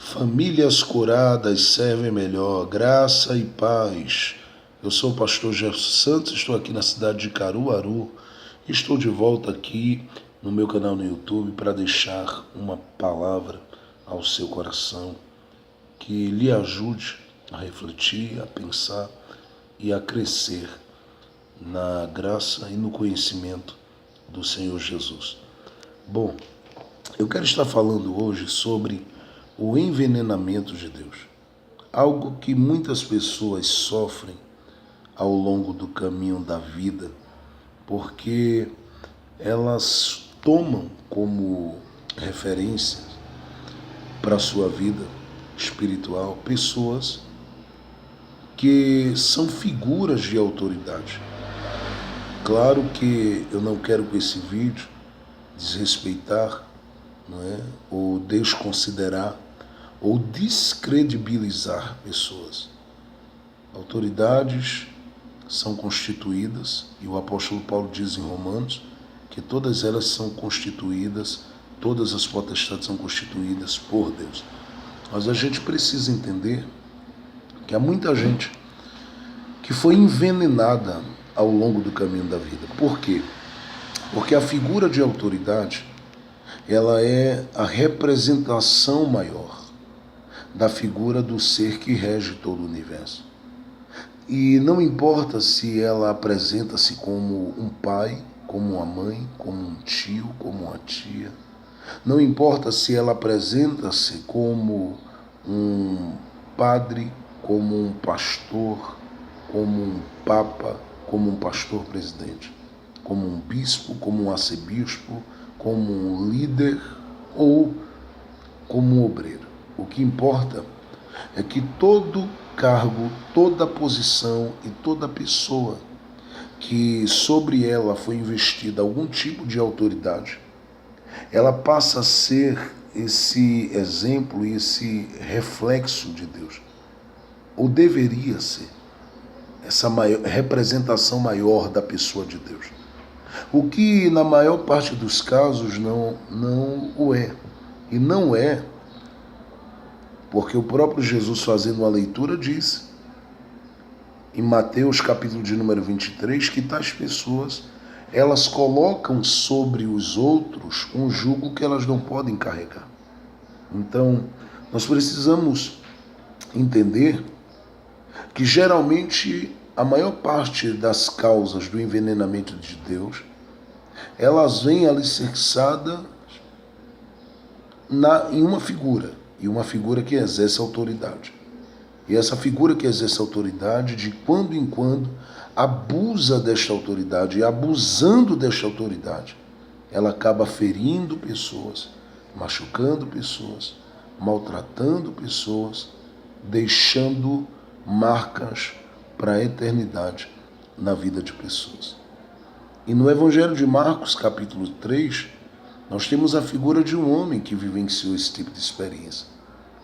Famílias curadas servem melhor, graça e paz. Eu sou o pastor Jefferson Santos, estou aqui na cidade de Caruaru. Estou de volta aqui no meu canal no YouTube para deixar uma palavra ao seu coração que lhe ajude a refletir, a pensar e a crescer na graça e no conhecimento do Senhor Jesus. Bom, eu quero estar falando hoje sobre o envenenamento de Deus. Algo que muitas pessoas sofrem ao longo do caminho da vida, porque elas tomam como referência para a sua vida espiritual pessoas que são figuras de autoridade. Claro que eu não quero com esse vídeo desrespeitar, ou desconsiderar ou descredibilizar pessoas. Autoridades são constituídas, e o apóstolo Paulo diz em Romanos que todas elas são constituídas, todas as potestades são constituídas por Deus. Mas a gente precisa entender que há muita gente que foi envenenada ao longo do caminho da vida. Por quê? Porque a figura de autoridade, ela é a representação maior da figura do ser que rege todo o universo. E não importa se ela apresenta-se como um pai, como uma mãe, como um tio, como uma tia. Não importa se ela apresenta-se como um padre, como um pastor, como um papa, como um pastor presidente, como um bispo, como um arcebispo, como um líder ou como um obreiro. O que importa é que todo cargo, toda posição e toda pessoa que sobre ela foi investida algum tipo de autoridade, ela passa a ser esse exemplo e esse reflexo de Deus. Ou deveria ser essa representação maior da pessoa de Deus. O que na maior parte dos casos não o é. E não é porque o próprio Jesus, fazendo uma leitura, diz em Mateus capítulo de número 23 que tais pessoas, elas colocam sobre os outros um jugo que elas não podem carregar. Então, nós precisamos entender que geralmente a maior parte das causas do envenenamento de Deus, elas vêm alicerçadas em uma figura, e uma figura que exerce autoridade. E essa figura que exerce autoridade, de quando em quando, abusa desta autoridade, e abusando desta autoridade, ela acaba ferindo pessoas, machucando pessoas, maltratando pessoas, deixando marcas para a eternidade na vida de pessoas. E no Evangelho de Marcos, capítulo 3, nós temos a figura de um homem que vivenciou esse tipo de experiência.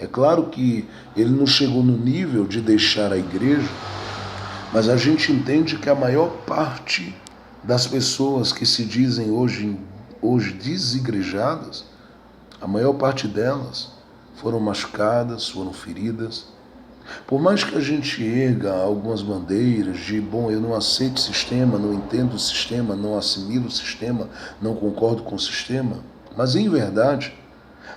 É claro que ele não chegou no nível de deixar a igreja, mas a gente entende que a maior parte das pessoas que se dizem hoje desigrejadas, a maior parte delas foram machucadas, foram feridas. Por mais que a gente erga algumas bandeiras de, eu não aceito o sistema, não entendo o sistema, não assimilo o sistema, não concordo com o sistema, mas em verdade,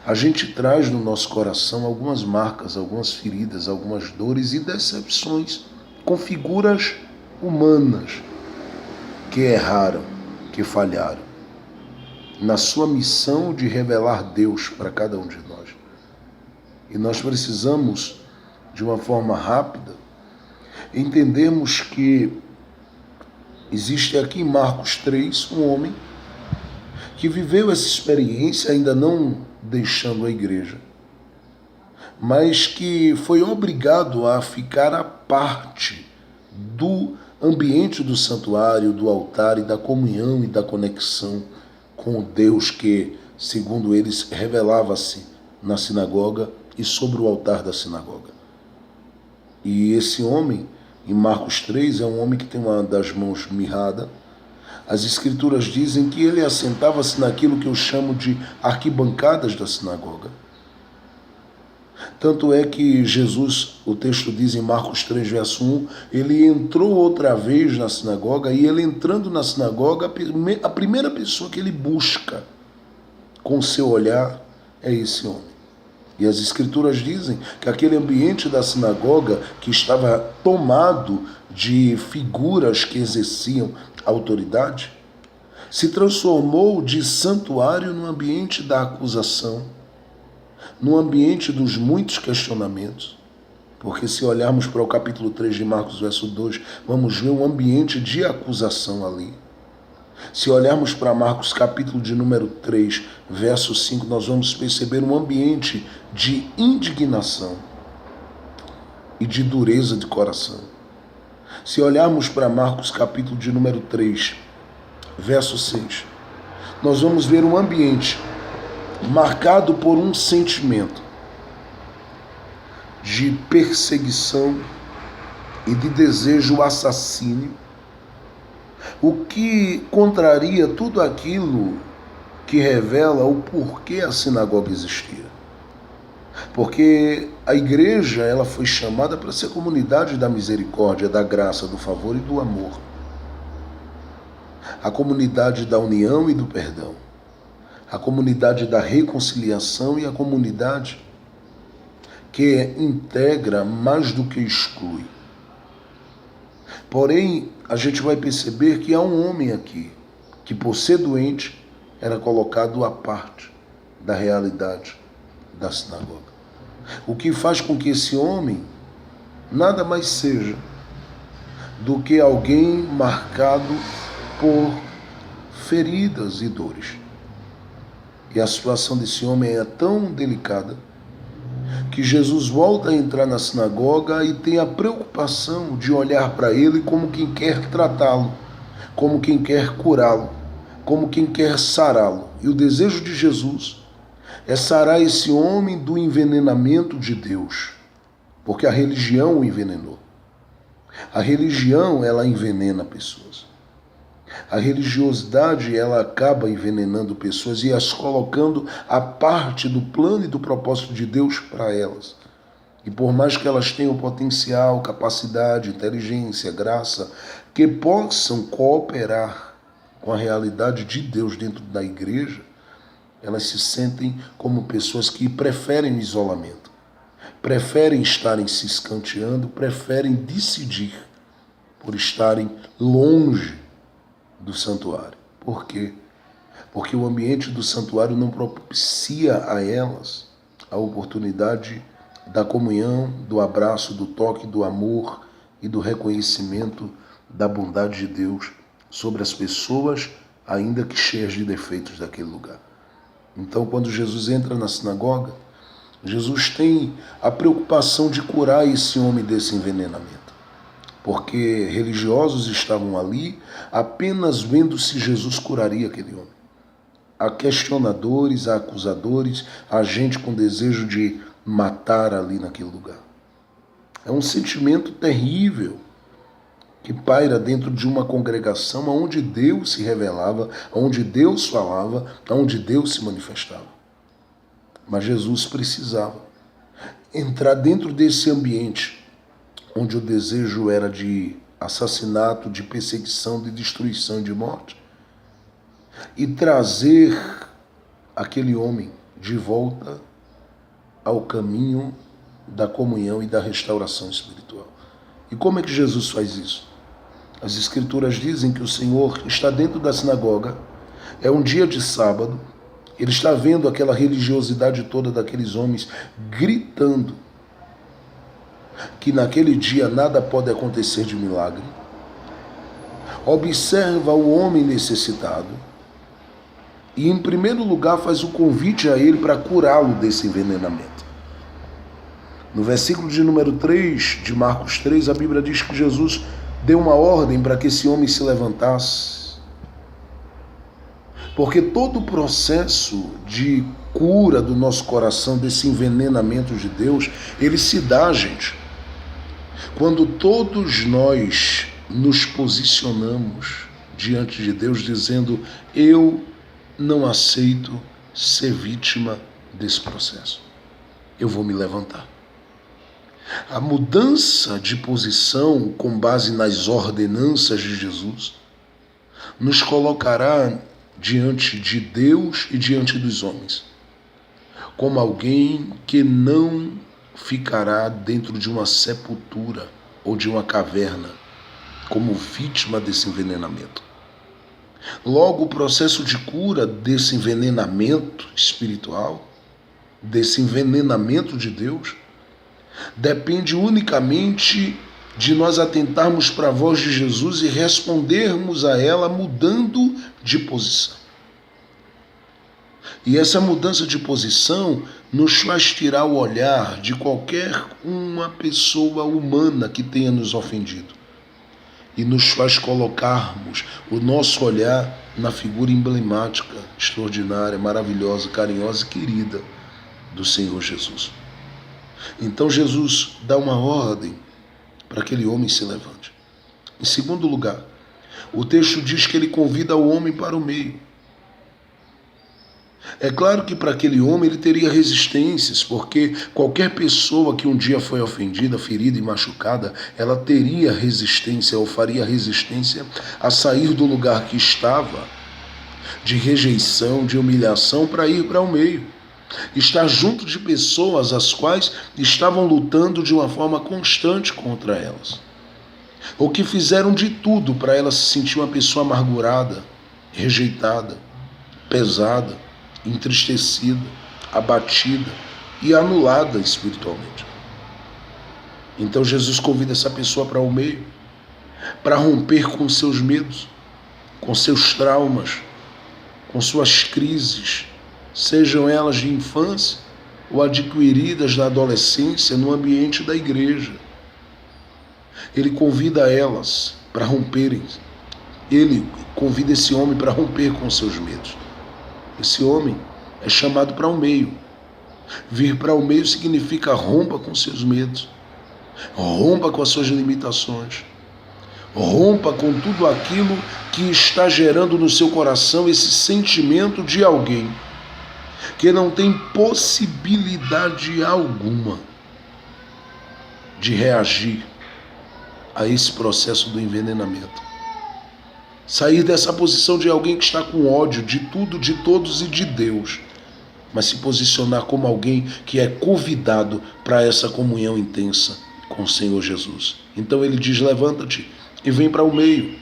a gente traz no nosso coração algumas marcas, algumas feridas, algumas dores e decepções com figuras humanas que erraram, que falharam na sua missão de revelar Deus para cada um de nós. E nós precisamos, de uma forma rápida, entendermos que existe aqui em Marcos 3 um homem que viveu essa experiência, ainda não deixando a igreja, mas que foi obrigado a ficar à parte do ambiente do santuário, do altar e da comunhão e da conexão com o Deus que, segundo eles, revelava-se na sinagoga e sobre o altar da sinagoga. E esse homem, em Marcos 3, é um homem que tem uma das mãos mirrada. As escrituras dizem que ele assentava-se naquilo que eu chamo de arquibancadas da sinagoga. Tanto é que Jesus, o texto diz em Marcos 3, verso 1, ele entrou outra vez na sinagoga, e ele entrando na sinagoga, a primeira pessoa que ele busca com seu olhar é esse homem. E as escrituras dizem que aquele ambiente da sinagoga, que estava tomado de figuras que exerciam autoridade, se transformou de santuário no ambiente da acusação, no ambiente dos muitos questionamentos. Porque se olharmos para o capítulo 3 de Marcos, verso 2, vamos ver um ambiente de acusação ali. Se olharmos para Marcos capítulo de número 3, verso 5, nós vamos perceber um ambiente de indignação e de dureza de coração. Se olharmos para Marcos capítulo de número 3, verso 6, nós vamos ver um ambiente marcado por um sentimento de perseguição e de desejo assassínio, o que contraria tudo aquilo que revela o porquê a sinagoga existia. Porque a igreja, ela foi chamada para ser comunidade da misericórdia, da graça, do favor e do amor. A comunidade da união e do perdão. A comunidade da reconciliação e a comunidade que integra mais do que exclui. Porém, a gente vai perceber que há um homem aqui que, por ser doente, era colocado à parte da realidade da sinagoga. O que faz com que esse homem nada mais seja do que alguém marcado por feridas e dores. E a situação desse homem é tão delicada que Jesus volta a entrar na sinagoga e tem a preocupação de olhar para ele como quem quer tratá-lo, como quem quer curá-lo, como quem quer sará-lo. E o desejo de Jesus é sarar esse homem do envenenamento de Deus, porque a religião o envenenou. A religião, ela envenena pessoas. A religiosidade, ela acaba envenenando pessoas e as colocando à parte do plano e do propósito de Deus para elas. E por mais que elas tenham potencial, capacidade, inteligência, graça, que possam cooperar com a realidade de Deus dentro da igreja, elas se sentem como pessoas que preferem o isolamento, preferem estarem se escanteando, preferem decidir por estarem longe do santuário. Por quê? Porque o ambiente do santuário não propicia a elas a oportunidade da comunhão, do abraço, do toque, do amor e do reconhecimento da bondade de Deus sobre as pessoas, ainda que cheias de defeitos daquele lugar. Então, quando Jesus entra na sinagoga, Jesus tem a preocupação de curar esse homem desse envenenamento. Porque religiosos estavam ali apenas vendo se Jesus curaria aquele homem. Há questionadores, há acusadores, há gente com desejo de matar ali naquele lugar. É um sentimento terrível que paira dentro de uma congregação onde Deus se revelava, onde Deus falava, onde Deus se manifestava. Mas Jesus precisava entrar dentro desse ambiente onde o desejo era de assassinato, de perseguição, de destruição e de morte, e trazer aquele homem de volta ao caminho da comunhão e da restauração espiritual. E como é que Jesus faz isso? As Escrituras dizem que o Senhor está dentro da sinagoga, é um dia de sábado, ele está vendo aquela religiosidade toda daqueles homens gritando que naquele dia nada pode acontecer de milagre. Observa o homem necessitado e, em primeiro lugar, faz o convite a ele para curá-lo desse envenenamento. No versículo de número 3 de Marcos 3, a Bíblia diz que Jesus deu uma ordem para que esse homem se levantasse. Porque todo o processo de cura do nosso coração, desse envenenamento de Deus, ele se dá, gente, quando todos nós nos posicionamos diante de Deus dizendo: eu não aceito ser vítima desse processo. eu vou me levantar. A mudança de posição com base nas ordenanças de Jesus nos colocará diante de Deus e diante dos homens como alguém que não ficará dentro de uma sepultura ou de uma caverna como vítima desse envenenamento. Logo, o processo de cura desse envenenamento espiritual, desse envenenamento de Deus, depende unicamente de nós atentarmos para a voz de Jesus e respondermos a ela mudando de posição. E essa mudança de posição nos faz tirar o olhar de qualquer uma pessoa humana que tenha nos ofendido. E nos faz colocarmos o nosso olhar na figura emblemática, extraordinária, maravilhosa, carinhosa e querida do Senhor Jesus. Então Jesus dá uma ordem para que aquele homem se levante. Em segundo lugar, o texto diz que ele convida o homem para o meio. É claro que para aquele homem ele teria resistências, porque qualquer pessoa que um dia foi ofendida, ferida e machucada, ela teria resistência ou faria resistência a sair do lugar que estava, de rejeição, de humilhação, para ir para o meio. Estar junto de pessoas as quais estavam lutando de uma forma constante contra elas. Ou que fizeram de tudo para ela se sentir uma pessoa amargurada, rejeitada, pesada, entristecida, abatida e anulada espiritualmente. Então Jesus convida essa pessoa para o meio, para romper com seus medos, com seus traumas, com suas crises, sejam elas de infância ou adquiridas na adolescência no ambiente da igreja. Ele convida elas para romperem. Ele convida esse homem para romper com seus medos. Esse homem é chamado para o meio. Vir para o meio significa rompa com seus medos, rompa com as suas limitações, rompa com tudo aquilo que está gerando no seu coração esse sentimento de alguém que não tem possibilidade alguma de reagir a esse processo do envenenamento. Sair dessa posição de alguém que está com ódio de tudo, de todos e de Deus, mas se posicionar como alguém que é convidado para essa comunhão intensa com o Senhor Jesus. Então ele diz: levanta-te e vem para o meio.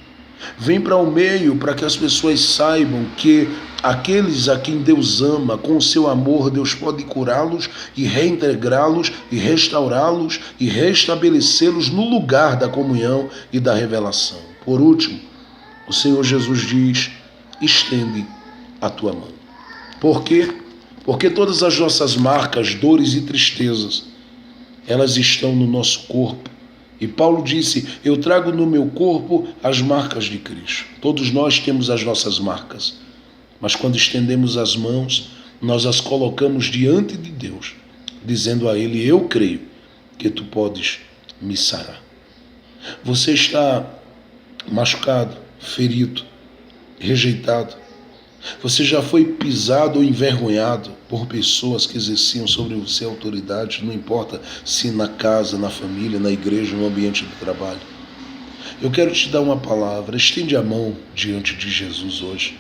Vem para o meio para que as pessoas saibam que aqueles a quem Deus ama, com o seu amor, Deus pode curá-los e reintegrá-los e restaurá-los e restabelecê-los no lugar da comunhão e da revelação. Por último, o Senhor Jesus diz: estende a tua mão. Por quê? Porque todas as nossas marcas, dores e tristezas, elas estão no nosso corpo. E Paulo disse: eu trago no meu corpo as marcas de Cristo. Todos nós temos as nossas marcas. Mas quando estendemos as mãos, nós as colocamos diante de Deus, dizendo a Ele: eu creio que tu podes me sarar. Você está machucado, ferido, rejeitado. Você já foi pisado ou envergonhado por pessoas que exerciam sobre você autoridade, não importa se na casa, na família, na igreja, no ambiente do trabalho. Eu quero te dar uma palavra. Estende a mão diante de Jesus hoje.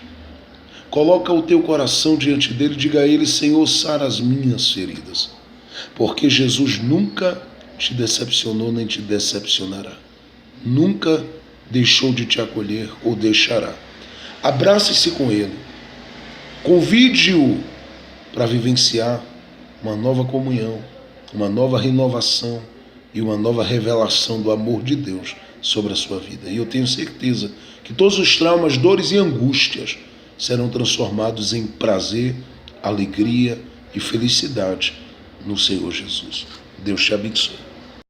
Coloca o teu coração diante dele e diga a ele: Senhor, sara as minhas feridas. Porque Jesus nunca te decepcionou nem te decepcionará. Nunca deixou de te acolher ou deixará. Abrace-se com ele. Convide-o para vivenciar uma nova comunhão, uma nova renovação e uma nova revelação do amor de Deus sobre a sua vida. E eu tenho certeza que todos os traumas, dores e angústias serão transformados em prazer, alegria e felicidade no Senhor Jesus. Deus te abençoe.